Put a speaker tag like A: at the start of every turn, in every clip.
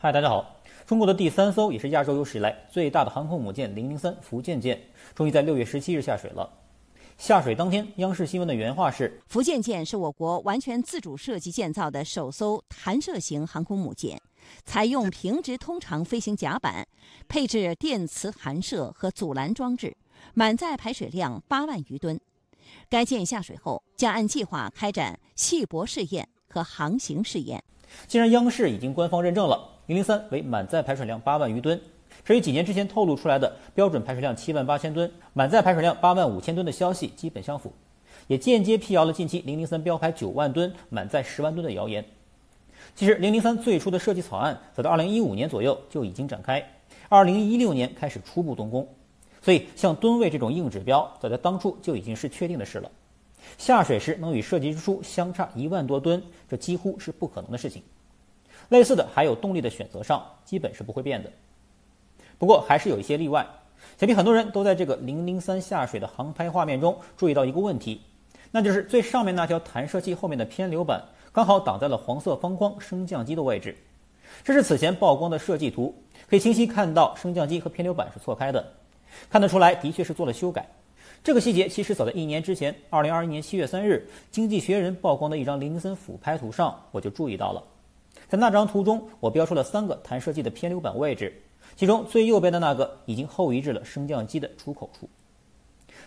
A: 嗨，大家好！中国的第3艘也是亚洲有史以来最大的航空母舰003福建舰，终于在6月17日下水了。下水当天，央视新闻的原话是：
B: 福建舰是我国完全自主设计建造的首艘弹射型航空母舰，采用平直通常飞行甲板，配置电磁弹射和阻拦装置，满载排水量8万余吨。该舰下水后，将按计划开展细泊试验和航行试验。
A: 既然央视已经官方认证了003为满载排水量8万余吨，这与几年之前透露出来的标准排水量7万8千吨、满载排水量8万5千吨的消息基本相符，也间接辟谣了近期003标排9万吨、满载10万吨的谣言。其实003最初的设计草案早在2015年左右就已经展开，2016年开始初步动工，所以像吨位这种硬指标早在当初就已经是确定的事了。下水时能与设计之初相差1万多吨，这几乎是不可能的事情。类似的还有动力的选择上，基本是不会变的。不过还是有一些例外，想必很多人都在这个003下水的航拍画面中注意到一个问题，那就是最上面那条弹射器后面的偏流板刚好挡在了黄色方框升降机的位置。这是此前曝光的设计图，可以清晰看到升降机和偏流板是错开的，看得出来的确是做了修改。这个细节其实早在1年之前，2021年7月3日，经济学人曝光的一张003俯拍图上我就注意到了。在那张图中，我标出了3个弹射器的偏流板位置，其中最右边的那个已经后移至了升降机的出口处。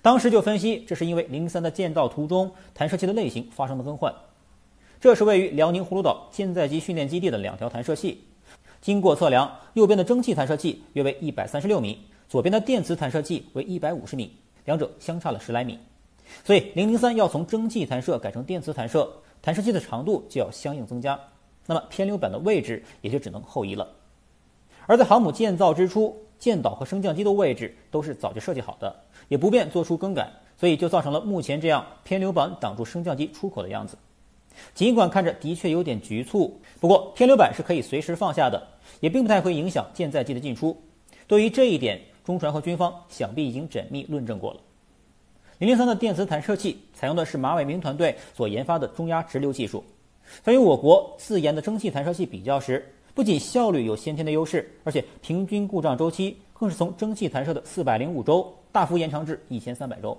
A: 当时就分析，这是因为003的建造途中弹射器的类型发生了更换。这是位于辽宁葫芦岛舰载机训练基地的2条弹射器，经过测量，右边的蒸汽弹射器约为136米，左边的电磁弹射器为150米，两者相差了10来米。所以003要从蒸汽弹射改成电磁弹射，弹射器的长度就要相应增加，那么偏流板的位置也就只能后移了。而在航母建造之初，舰岛和升降机的位置都是早就设计好的，也不便做出更改，所以就造成了目前这样偏流板挡住升降机出口的样子。尽管看着的确有点局促，不过偏流板是可以随时放下的，也并不太会影响舰载机的进出。对于这一点，中船和军方想必已经缜密论证过了。003的电磁弹射器采用的是马伟明团队所研发的中压直流技术，在与我国自研的蒸汽弹射器比较时，不仅效率有先天的优势，而且平均故障周期更是从蒸汽弹射的405周大幅延长至1300周。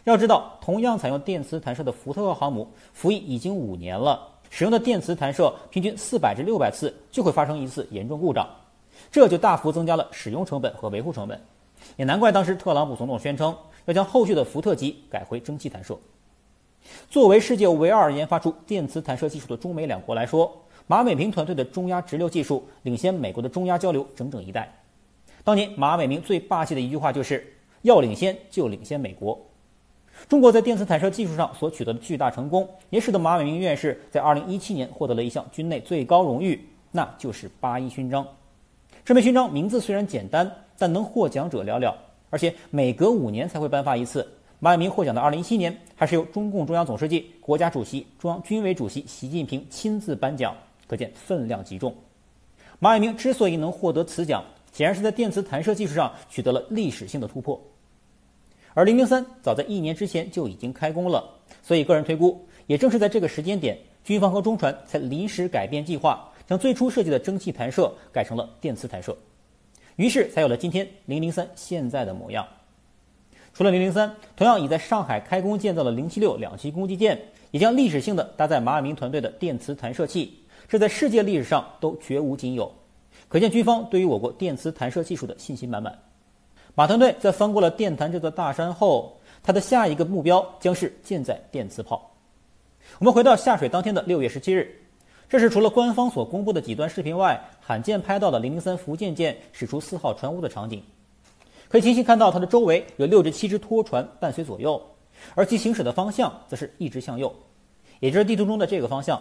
A: 要知道，同样采用电磁弹射的福特号航母服役已经5年了，使用的电磁弹射平均400至600次就会发生一次严重故障，这就大幅增加了使用成本和维护成本。也难怪当时特朗普总统宣称要将后续的福特级改回蒸汽弹射。作为世界唯二研发出电磁弹射技术的中美两国来说，马伟明团队的中压直流技术领先美国的中压交流整整一代。当年马伟明最霸气的一句话就是要领先就领先美国。中国在电磁弹射技术上所取得的巨大成功，也使得马伟明院士在2017年获得了一项军内最高荣誉，那就是8·1勋章。这枚勋章名字虽然简单，但能获奖者寥寥，而且每隔5年才会颁发一次。马伟明获奖的2017年还是由中共中央总书记、国家主席、中央军委主席习近平亲自颁奖，可见分量极重。马伟明之所以能获得此奖，显然是在电磁弹射技术上取得了历史性的突破。而003早在1年之前就已经开工了，所以个人推估，也正是在这个时间点，军方和中船才临时改变计划，将最初设计的蒸汽弹射改成了电磁弹射，于是才有了今天003现在的模样。除了003，同样已在上海开工建造的076两栖攻击舰，也将历史性的搭载马伟明团队的电磁弹射器，这在世界历史上都绝无仅有，可见军方对于我国电磁弹射技术的信心满满。马团队在翻过了电弹这座大山后，它的下一个目标将是舰载电磁炮。我们回到下水当天的6月17日，这是除了官方所公布的几段视频外，罕见拍到的003福建舰驶出4号船坞的场景。可以清晰看到它的周围有6至7只拖船伴随左右，而其行驶的方向则是一直向右，也就是地图中的这个方向。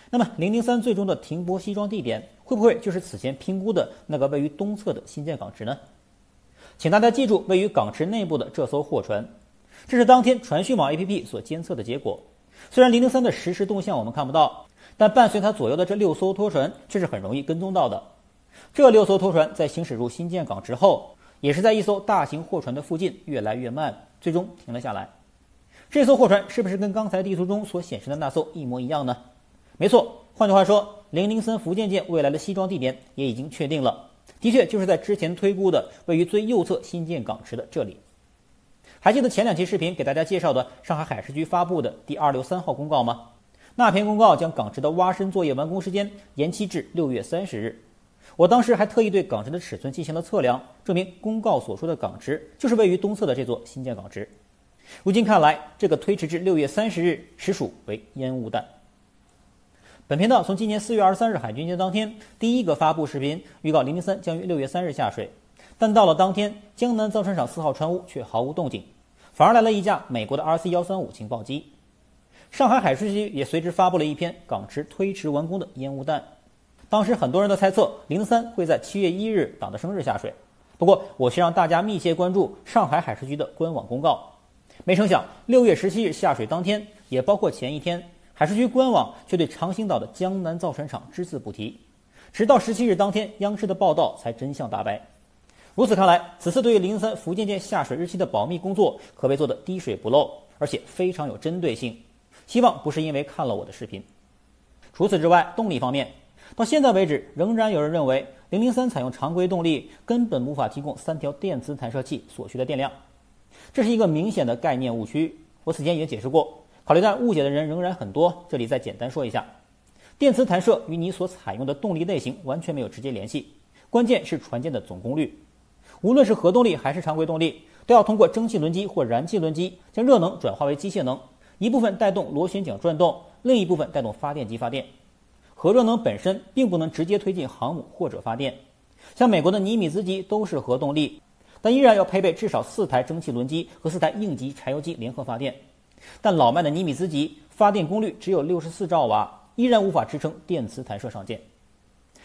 A: 那么003最终的停泊西装地点会不会就是此前评估的那个位于东侧的新建港池呢？请大家记住位于港池内部的这艘货船，这是当天船讯网 APP 所监测的结果。虽然003的实时动向我们看不到，但伴随它左右的这6艘拖船却是很容易跟踪到的。这6艘拖船在行驶入新建港池后，也是在一艘大型货船的附近越来越慢，最终停了下来。这艘货船是不是跟刚才地图中所显示的那艘一模一样呢？没错，换句话说，003福建舰未来的西装地点也已经确定了，的确就是在之前推估的位于最右侧新建港池的这里。还记得前2期视频给大家介绍的上海海事局发布的第263号公告吗？那篇公告将港池的挖深作业完工时间延期至6月30日。我当时还特意对港池的尺寸进行了测量，证明公告所说的港池就是位于东侧的这座新建港池。如今看来，这个推迟至6月30日实属为烟雾弹。本频道从今年4月23日海军节当天第一个发布视频，预告003将于6月3日下水，但到了当天，江南造船厂4号船坞却毫无动静，反而来了一架美国的 RC-135情报机。上海海事局也随之发布了一篇港池推迟完工的烟雾弹。当时很多人都猜测003会在7月1日党的生日下水，不过我却让大家密切关注上海海事局的官网公告。没成想6月17日下水当天，也包括前一天，海事局官网却对长兴岛的江南造船厂只字不提，直到17日当天央视的报道才真相大白。如此看来，此次对于003福建舰下水日期的保密工作可谓做得滴水不漏，而且非常有针对性，希望不是因为看了我的视频。除此之外，动力方面，到现在为止，仍然有人认为003采用常规动力根本无法提供3条电磁弹射器所需的电量，这是一个明显的概念误区。我此前已经解释过，考虑到误解的人仍然很多，这里再简单说一下。电磁弹射与你所采用的动力类型完全没有直接联系，关键是船舰的总功率。无论是核动力还是常规动力，都要通过蒸汽轮机或燃气轮机将热能转化为机械能，一部分带动螺旋桨转动，另一部分带动发电机发电。核热能本身并不能直接推进航母或者发电，像美国的尼米兹级都是核动力，但依然要配备至少4台蒸汽轮机和4台应急柴油机联合发电。但老迈的尼米兹级发电功率只有64兆瓦，依然无法支撑电磁弹射上舰。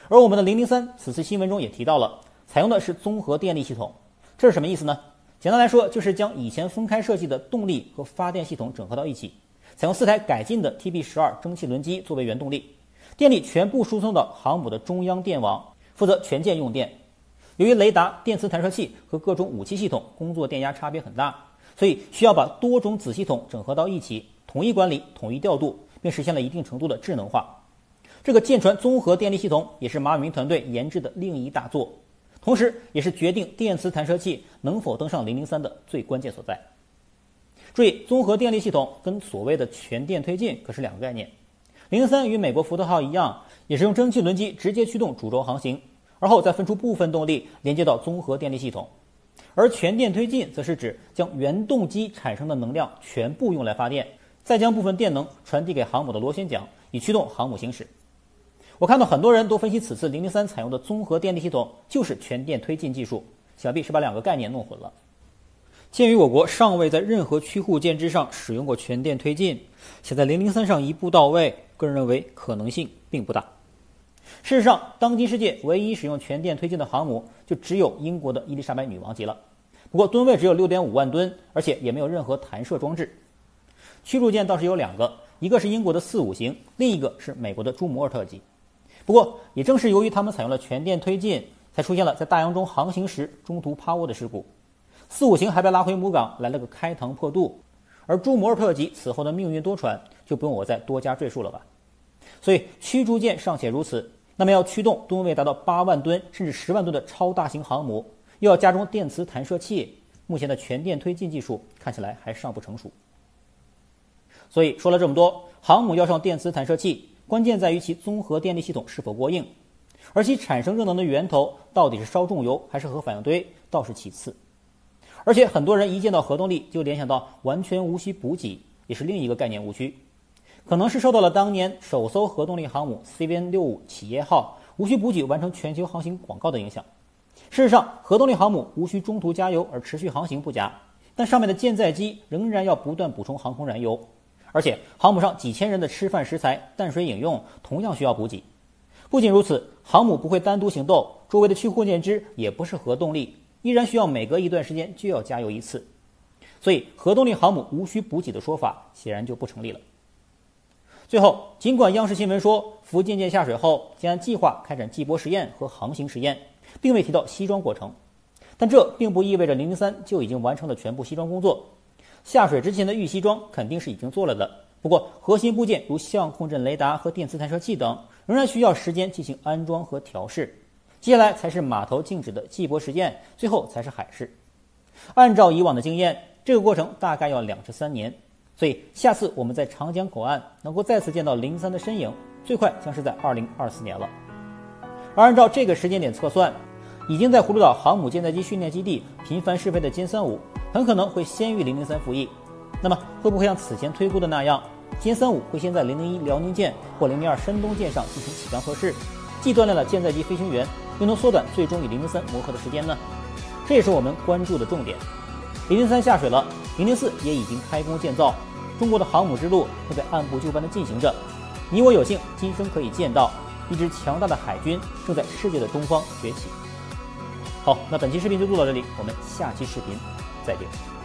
A: 而我们的003此次新闻中也提到了，采用的是综合电力系统，这是什么意思呢？简单来说，就是将以前分开设计的动力和发电系统整合到一起，采用4台改进的 TB12 蒸汽轮机作为原动力，电力全部输送到航母的中央电网，负责全舰用电。由于雷达、电磁弹射器和各种武器系统工作电压差别很大，所以需要把多种子系统整合到一起，统一管理、统一调度，并实现了一定程度的智能化。这个舰船综合电力系统也是马伟明团队研制的另一大作，同时也是决定电磁弹射器能否登上003的最关键所在。注意，综合电力系统跟所谓的全电推进可是2个概念。003与美国福特号一样，也是用蒸汽轮机直接驱动主轴航行，而后再分出部分动力连接到综合电力系统。而全电推进则是指将原动机产生的能量全部用来发电，再将部分电能传递给航母的螺旋桨，以驱动航母行驶。我看到很多人都分析此次003采用的综合电力系统就是全电推进技术，想必是把2个概念弄混了。鉴于我国尚未在任何驱护舰只上使用过全电推进，想在003上一步到位，个人认为可能性并不大。事实上，当今世界唯一使用全电推进的航母就只有英国的伊丽莎白女王级了，不过吨位只有 6.5 万吨，而且也没有任何弹射装置。驱逐舰倒是有2个，一个是英国的45型，另一个是美国的朱姆沃特级。不过也正是由于他们采用了全电推进，才出现了在大洋中航行时中途趴窝的事故。45型还被拉回母港来了个开膛破肚，而朱姆沃特级此后的命运多舛就不用我再多加赘述了吧。所以驱逐舰尚且如此，那么要驱动吨位达到8万吨甚至10万吨的超大型航母，又要加装电磁弹射器，目前的全电推进技术看起来还尚不成熟。所以说了这么多，航母要上电磁弹射器，关键在于其综合电力系统是否过硬，而其产生热能的源头到底是烧重油还是核反应堆倒是其次。而且很多人一见到核动力就联想到完全无需补给，也是另一个概念误区。可能是受到了当年首艘核动力航母 CVN-65 企业号无需补给完成全球航行广告的影响。事实上，核动力航母无需中途加油而持续航行不假，但上面的舰载机仍然要不断补充航空燃油，而且航母上几千人的吃饭食材、淡水饮用同样需要补给。不仅如此，航母不会单独行动，周围的驱护舰只也不是核动力，依然需要每隔一段时间就要加油一次。所以核动力航母无需补给的说法显然就不成立了。最后，尽管央视新闻说福建舰下水后将按计划开展计波实验和航行实验，并未提到西装过程，但这并不意味着003就已经完成了全部西装工作。下水之前的预西装肯定是已经做了的，不过，核心部件如相控阵雷达和电磁弹射器等，仍然需要时间进行安装和调试。接下来才是码头静止的季泊实验，最后才是海试。按照以往的经验，这个过程大概要2至3年。所以，下次我们在长江口岸能够再次见到03的身影，最快将是在2024年了。而按照这个时间点测算，已经在葫芦岛航母舰载机训练基地频繁试飞的歼35，很可能会先于003服役。那么，会不会像此前推估的那样，歼35会先在001辽宁舰或002山东舰上进行起降测试，既锻炼了舰载机飞行员，又能缩短最终与003磨合的时间呢？这也是我们关注的重点。003下水了，004也已经开工建造，中国的航母之路正在按部就班地进行着。你我有幸今生可以见到一支强大的海军正在世界的东方崛起。好，那本期视频就录到这里，我们下期视频再见。